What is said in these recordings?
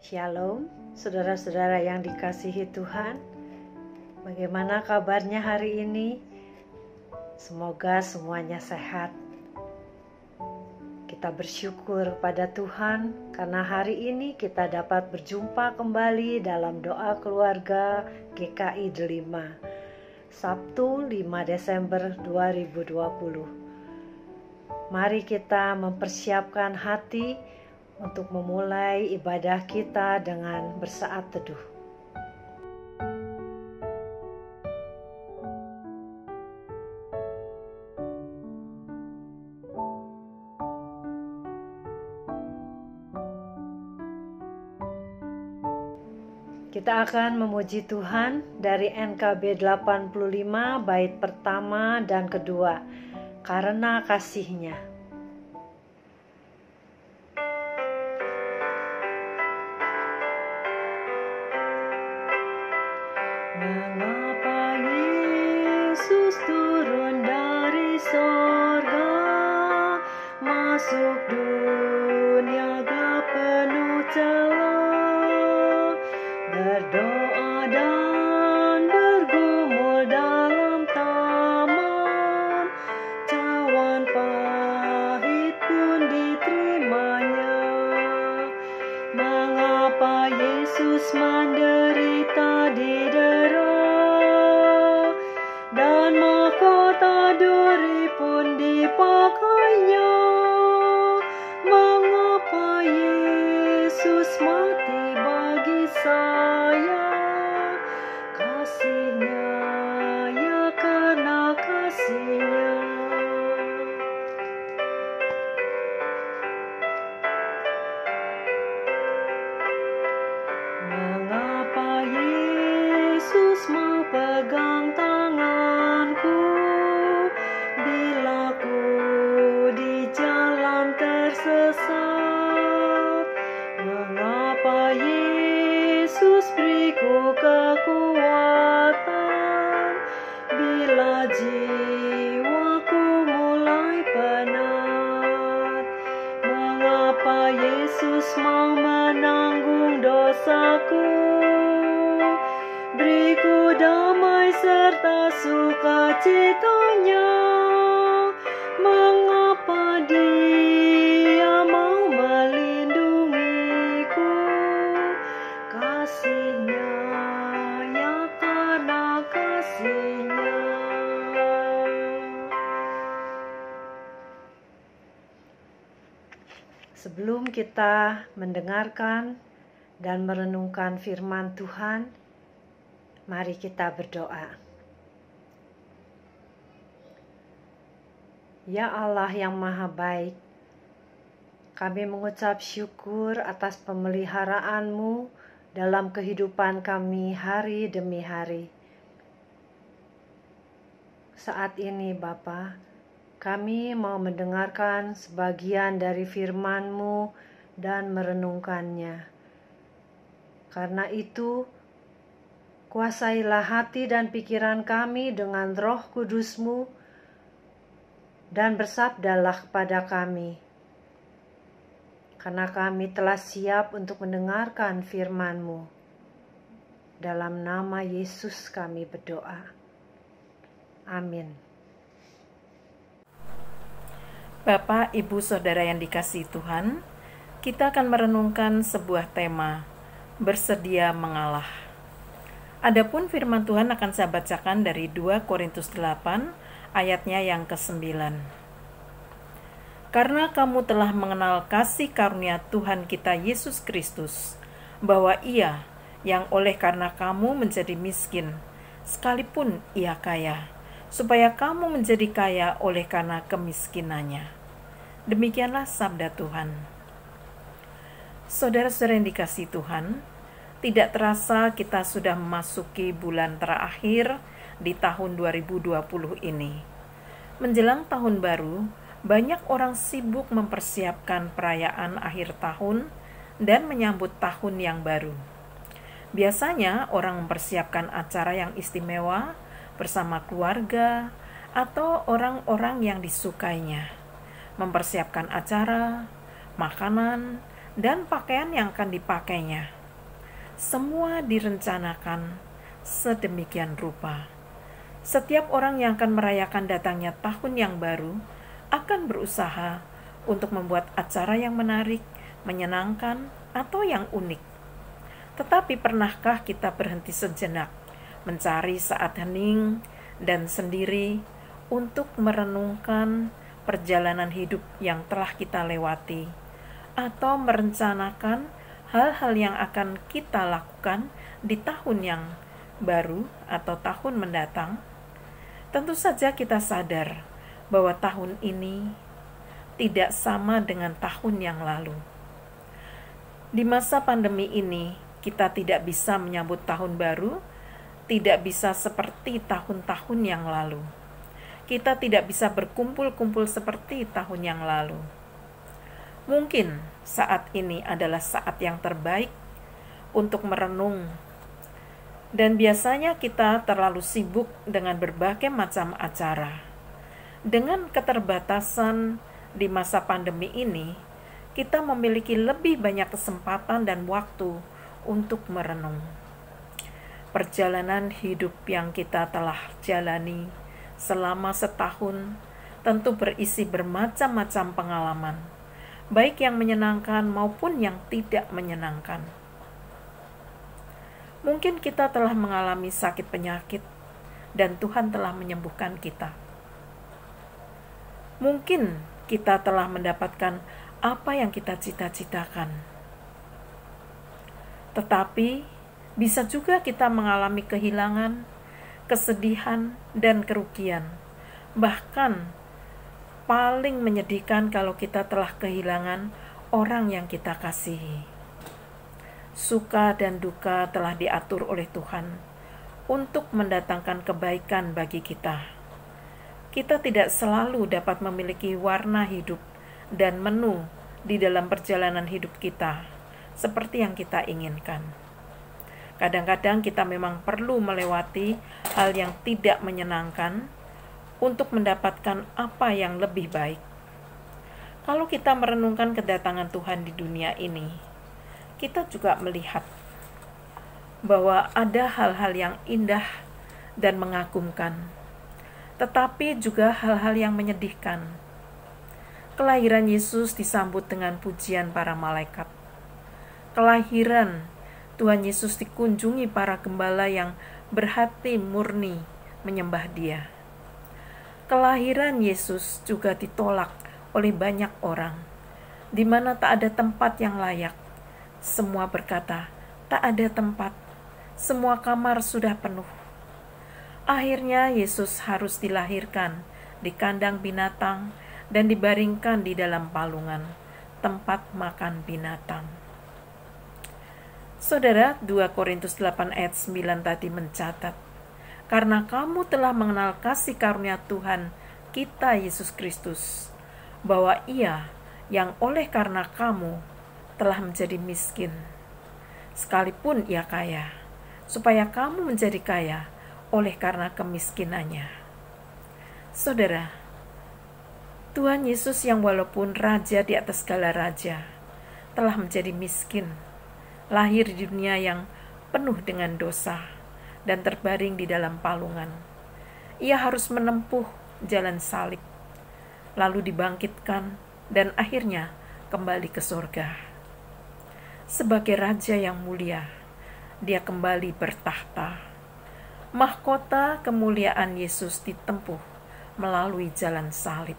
Shalom, saudara-saudara yang dikasihi Tuhan. Bagaimana kabarnya hari ini? Semoga semuanya sehat. Kita bersyukur pada Tuhan karena hari ini kita dapat berjumpa kembali dalam doa keluarga GKI Delima, Sabtu 5 Desember 2020. Mari kita mempersiapkan hati untuk memulai ibadah kita dengan bersaat teduh. Kita akan memuji Tuhan dari NKB 85 bait pertama dan kedua, karena kasih-Nya. Mengapa Yesus turun dari sorga, masuk dunia gelap penuh celah, berdoa dan bergumul dalam taman, cawan pahit pun diterimanya. Mengapa Yesus menderita di dan mahkota duri pun dipakainya? Mengapa Yesus mati bagi saya? Kasih-Nya, ya karena kasih-Nya. Mengapa Yesus mau pegang tanganku bila ku di jalan tersesat? Mengapa Yesus beriku kekuatan bila jiwaku mulai penat? Mengapa Yesus mau menanggung dosaku? Beriku damai serta sukacitanya. Mengapa Dia mau melindungiku? Kasih-Nya, ya karena kasih-Nya. Sebelum kita mendengarkan dan merenungkan firman Tuhan, mari kita berdoa. Ya Allah yang Maha Baik, kami mengucap syukur atas pemeliharaan-Mu dalam kehidupan kami hari demi hari. Saat ini Bapa, kami mau mendengarkan sebagian dari firman-Mu dan merenungkannya. Karena itu, kuasailah hati dan pikiran kami dengan Roh Kudus-Mu, dan bersabdalah kepada kami, karena kami telah siap untuk mendengarkan firman-Mu. Dalam nama Yesus kami berdoa. Amin. Bapak, Ibu, Saudara yang dikasihi Tuhan, kita akan merenungkan sebuah tema, bersedia mengalah. Adapun firman Tuhan akan saya bacakan dari 2 Korintus 8 ayatnya yang ke-9. Karena kamu telah mengenal kasih karunia Tuhan kita Yesus Kristus, bahwa Ia yang oleh karena kamu menjadi miskin, sekalipun Ia kaya, supaya kamu menjadi kaya oleh karena kemiskinannya. Demikianlah sabda Tuhan. Saudara-saudara yang dikasihi Tuhan, tidak terasa kita sudah memasuki bulan terakhir di tahun 2020 ini. Menjelang tahun baru, banyak orang sibuk mempersiapkan perayaan akhir tahun dan menyambut tahun yang baru. Biasanya orang mempersiapkan acara yang istimewa bersama keluarga atau orang-orang yang disukainya. Mempersiapkan acara, makanan, dan pakaian yang akan dipakainya. Semua direncanakan sedemikian rupa. Setiap orang yang akan merayakan datangnya tahun yang baru akan berusaha untuk membuat acara yang menarik, menyenangkan, atau yang unik. Tetapi pernahkah kita berhenti sejenak, mencari saat hening dan sendiri untuk merenungkan perjalanan hidup yang telah kita lewati, atau merencanakan hal-hal yang akan kita lakukan di tahun yang baru atau tahun mendatang? Tentu saja kita sadar bahwa tahun ini tidak sama dengan tahun yang lalu. Di masa pandemi ini, kita tidak bisa menyambut tahun baru, tidak bisa seperti tahun-tahun yang lalu. Kita tidak bisa berkumpul-kumpul seperti tahun yang lalu. Mungkin saat ini adalah saat yang terbaik untuk merenung. Dan biasanya kita terlalu sibuk dengan berbagai macam acara. Dengan keterbatasan di masa pandemi ini, kita memiliki lebih banyak kesempatan dan waktu untuk merenung. Perjalanan hidup yang kita telah jalani selama setahun tentu berisi bermacam-macam pengalaman, baik yang menyenangkan maupun yang tidak menyenangkan. Mungkin kita telah mengalami sakit penyakit dan Tuhan telah menyembuhkan kita. Mungkin kita telah mendapatkan apa yang kita cita-citakan. Tetapi bisa juga kita mengalami kehilangan, kesedihan, dan kerugian. Bahkan paling menyedihkan kalau kita telah kehilangan orang yang kita kasihi. Suka dan duka telah diatur oleh Tuhan untuk mendatangkan kebaikan bagi kita. Kita tidak selalu dapat memiliki warna hidup dan menu di dalam perjalanan hidup kita seperti yang kita inginkan. Kadang-kadang kita memang perlu melewati hal yang tidak menyenangkan untuk mendapatkan apa yang lebih baik. Kalau kita merenungkan kedatangan Tuhan di dunia ini, kita juga melihat bahwa ada hal-hal yang indah dan mengagumkan, tetapi juga hal-hal yang menyedihkan. Kelahiran Yesus disambut dengan pujian para malaikat. Kelahiran Tuhan Yesus dikunjungi para gembala yang berhati murni menyembah Dia. Kelahiran Yesus juga ditolak oleh banyak orang, di mana tak ada tempat yang layak. Semua berkata, tak ada tempat, semua kamar sudah penuh. Akhirnya Yesus harus dilahirkan di kandang binatang dan dibaringkan di dalam palungan, tempat makan binatang. Saudara, 2 Korintus 8 ayat 9 tadi mencatat, karena kamu telah mengenal kasih karunia Tuhan kita Yesus Kristus, bahwa Ia yang oleh karena kamu telah menjadi miskin, sekalipun Ia kaya, supaya kamu menjadi kaya oleh karena kemiskinannya. Saudara, Tuhan Yesus yang walaupun raja di atas segala raja, telah menjadi miskin, lahir di dunia yang penuh dengan dosa, dan terbaring di dalam palungan. Ia harus menempuh jalan salib, lalu dibangkitkan, dan akhirnya kembali ke surga. Sebagai raja yang mulia, Dia kembali bertahta. Mahkota kemuliaan Yesus ditempuh melalui jalan salib.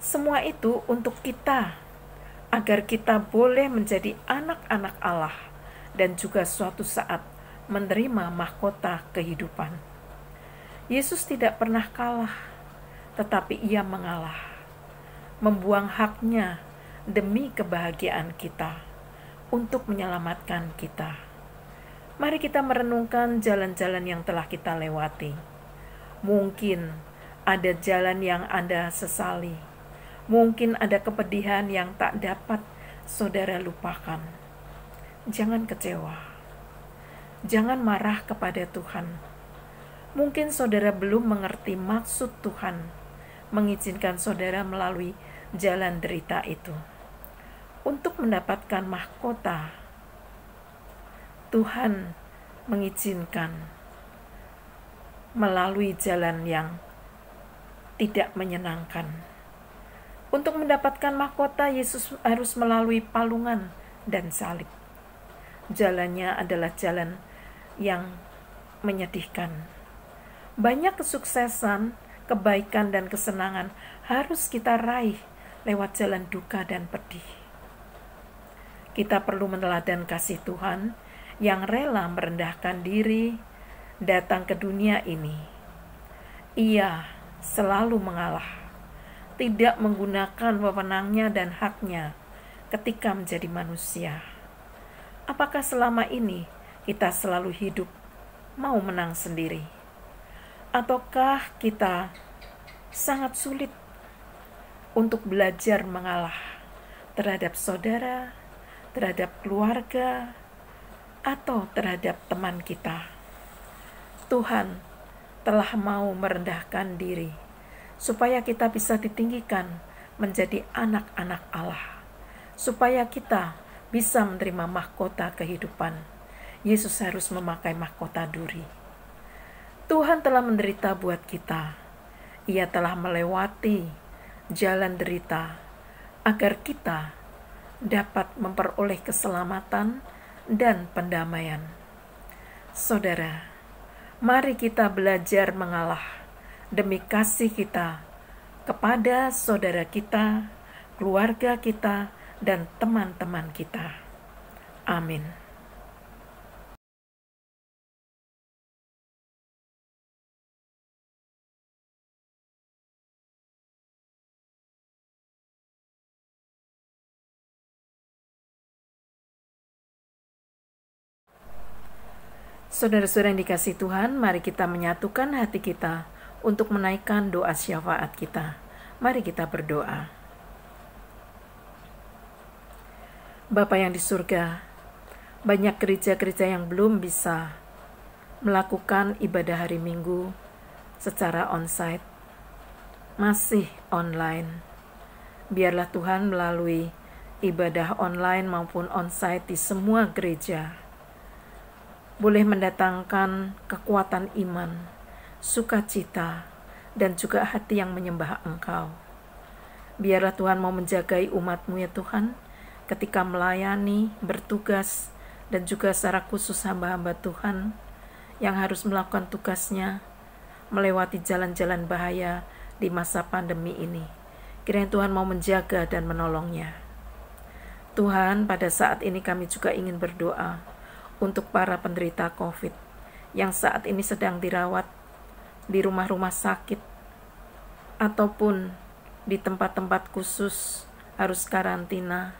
Semua itu untuk kita, agar kita boleh menjadi anak-anak Allah dan juga suatu saat menerima mahkota kehidupan. Yesus tidak pernah kalah, tetapi Ia mengalah, membuang haknya demi kebahagiaan kita, untuk menyelamatkan kita. Mari kita merenungkan jalan-jalan yang telah kita lewati. Mungkin ada jalan yang Anda sesali. Mungkin ada kepedihan yang tak dapat saudara lupakan. Jangan kecewa. Jangan marah kepada Tuhan. Mungkin saudara belum mengerti maksud Tuhan mengizinkan saudara melalui jalan derita itu. untuk mendapatkan mahkota, Tuhan mengizinkan melalui jalan yang tidak menyenangkan. Untuk mendapatkan mahkota, Yesus harus melalui palungan dan salib. Jalannya adalah jalan yang menyedihkan. Banyak kesuksesan, kebaikan, dan kesenangan harus kita raih lewat jalan duka dan pedih. Kita perlu meneladani kasih Tuhan yang rela merendahkan diri datang ke dunia ini. Ia selalu mengalah, tidak menggunakan wewenangnya dan haknya ketika menjadi manusia. Apakah selama ini kita selalu hidup mau menang sendiri? Ataukah kita sangat sulit untuk belajar mengalah terhadap saudara, terhadap keluarga, atau terhadap teman kita? Tuhan telah mau merendahkan diri supaya kita bisa ditinggikan menjadi anak-anak Allah, supaya kita bisa menerima mahkota kehidupan. Yesus harus memakai mahkota duri. Tuhan telah menderita buat kita. Ia telah melewati jalan derita agar kita dapat memperoleh keselamatan dan pendamaian. Saudara, mari kita belajar mengalah demi kasih kita kepada saudara kita, keluarga kita, dan teman-teman kita. Amin. Saudara-saudara yang dikasihi Tuhan, mari kita menyatukan hati kita untuk menaikkan doa syafaat kita. Mari kita berdoa. Bapa yang di surga, banyak gereja-gereja yang belum bisa melakukan ibadah hari Minggu secara onsite, masih online. Biarlah Tuhan melalui ibadah online maupun onsite di semua gereja boleh mendatangkan kekuatan iman, sukacita, dan juga hati yang menyembah Engkau. Biarlah Tuhan mau menjagai umat-Mu ya Tuhan, ketika melayani, bertugas, dan juga secara khusus hamba-hamba Tuhan yang harus melakukan tugasnya, melewati jalan-jalan bahaya di masa pandemi ini. Kiranya Tuhan mau menjaga dan menolongnya. Tuhan, pada saat ini kami juga ingin berdoa untuk para penderita COVID yang saat ini sedang dirawat di rumah-rumah sakit ataupun di tempat-tempat khusus harus karantina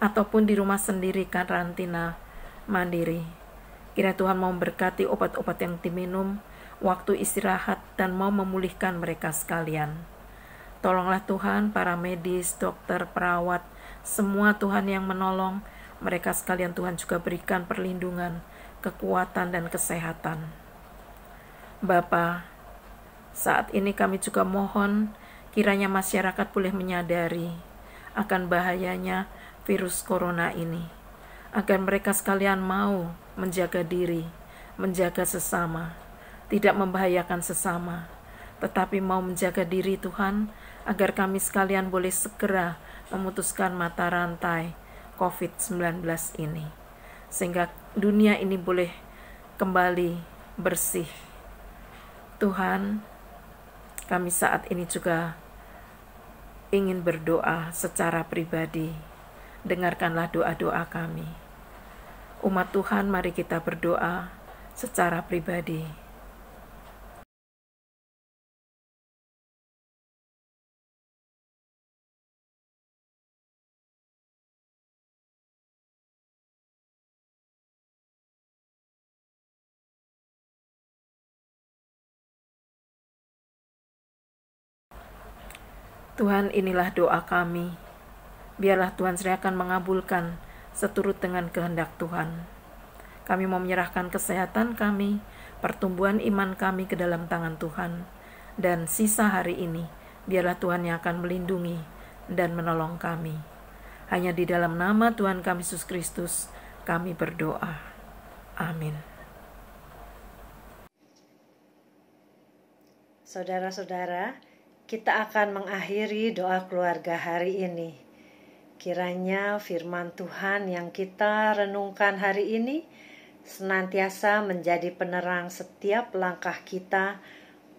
ataupun di rumah sendiri karantina mandiri. Kiranya Tuhan mau memberkati obat-obat yang diminum, waktu istirahat, dan mau memulihkan mereka sekalian. Tolonglah Tuhan para medis, dokter, perawat, semua Tuhan yang menolong mereka sekalian. Tuhan juga berikan perlindungan, kekuatan, dan kesehatan. Bapa, saat ini kami juga mohon kiranya masyarakat boleh menyadari akan bahayanya virus corona ini, agar mereka sekalian mau menjaga diri, menjaga sesama, tidak membahayakan sesama, tetapi mau menjaga diri Tuhan, agar kami sekalian boleh segera memutuskan mata rantai COVID-19 ini, sehingga dunia ini boleh kembali bersih. Tuhan, kami saat ini juga ingin berdoa secara pribadi. Dengarkanlah doa-doa kami. Umat Tuhan, mari kita berdoa secara pribadi. Tuhan, inilah doa kami. Biarlah Tuhan sendiri akan mengabulkan seturut dengan kehendak Tuhan. Kami mau menyerahkan kesehatan kami, pertumbuhan iman kami ke dalam tangan Tuhan. Dan sisa hari ini, biarlah Tuhan yang akan melindungi dan menolong kami. Hanya di dalam nama Tuhan kami Yesus Kristus kami berdoa. Amin. Saudara-saudara, kita akan mengakhiri doa keluarga hari ini. Kiranya firman Tuhan yang kita renungkan hari ini senantiasa menjadi penerang setiap langkah kita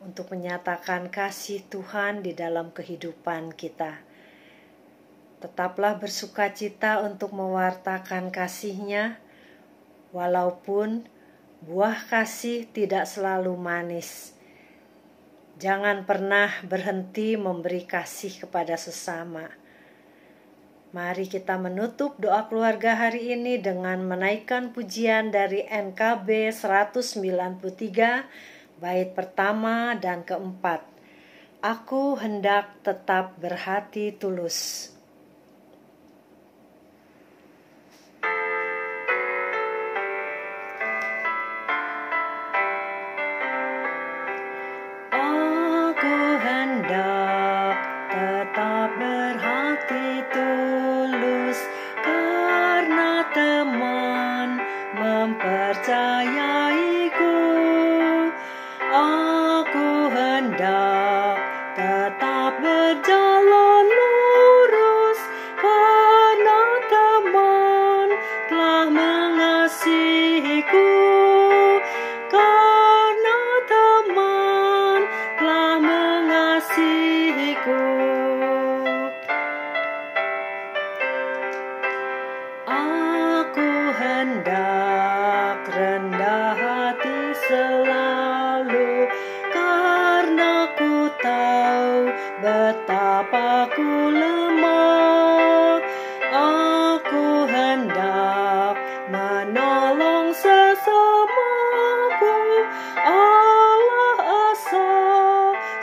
untuk menyatakan kasih Tuhan di dalam kehidupan kita. Tetaplah bersukacita untuk mewartakan kasih-Nya, walaupun buah kasih tidak selalu manis. Jangan pernah berhenti memberi kasih kepada sesama. Mari kita menutup doa keluarga hari ini dengan menaikkan pujian dari NKB 193, bait pertama dan keempat. Aku hendak tetap berhati tulus. Tetap berhati tulus karena teman mempercayaiku. Aku hendak tetap berjalan lurus karena teman telah mengasihiku. Karena teman telah mengasihiku. Aku hendak rendah hati selalu karena ku tahu betapa ku lemah. Aku hendak menolong sesamaku. Allah asa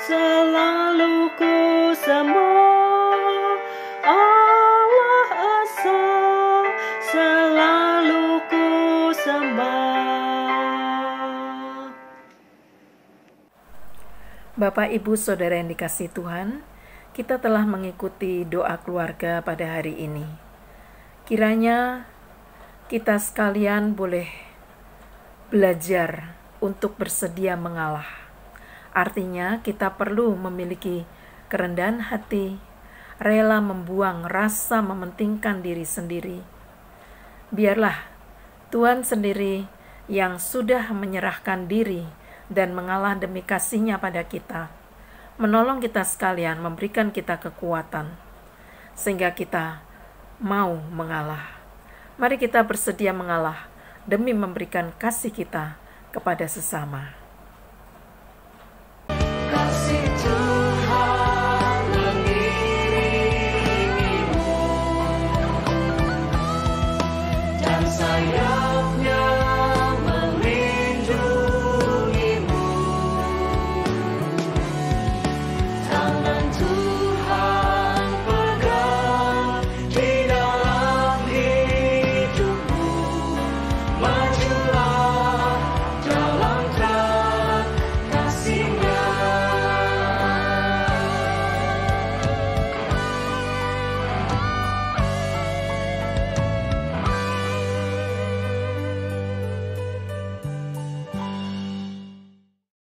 selalu ku sembah. Allah asa selalu ku sembah. Bapak, Ibu, Saudara yang dikasihi Tuhan, kita telah mengikuti doa keluarga pada hari ini. Kiranya kita sekalian boleh belajar untuk bersedia mengalah. Artinya kita perlu memiliki kerendahan hati, rela membuang rasa mementingkan diri sendiri. Biarlah Tuhan sendiri yang sudah menyerahkan diri dan mengalah demi kasih-Nya pada kita, menolong kita sekalian, memberikan kita kekuatan, sehingga kita mau mengalah. Mari kita bersedia mengalah demi memberikan kasih kita kepada sesama.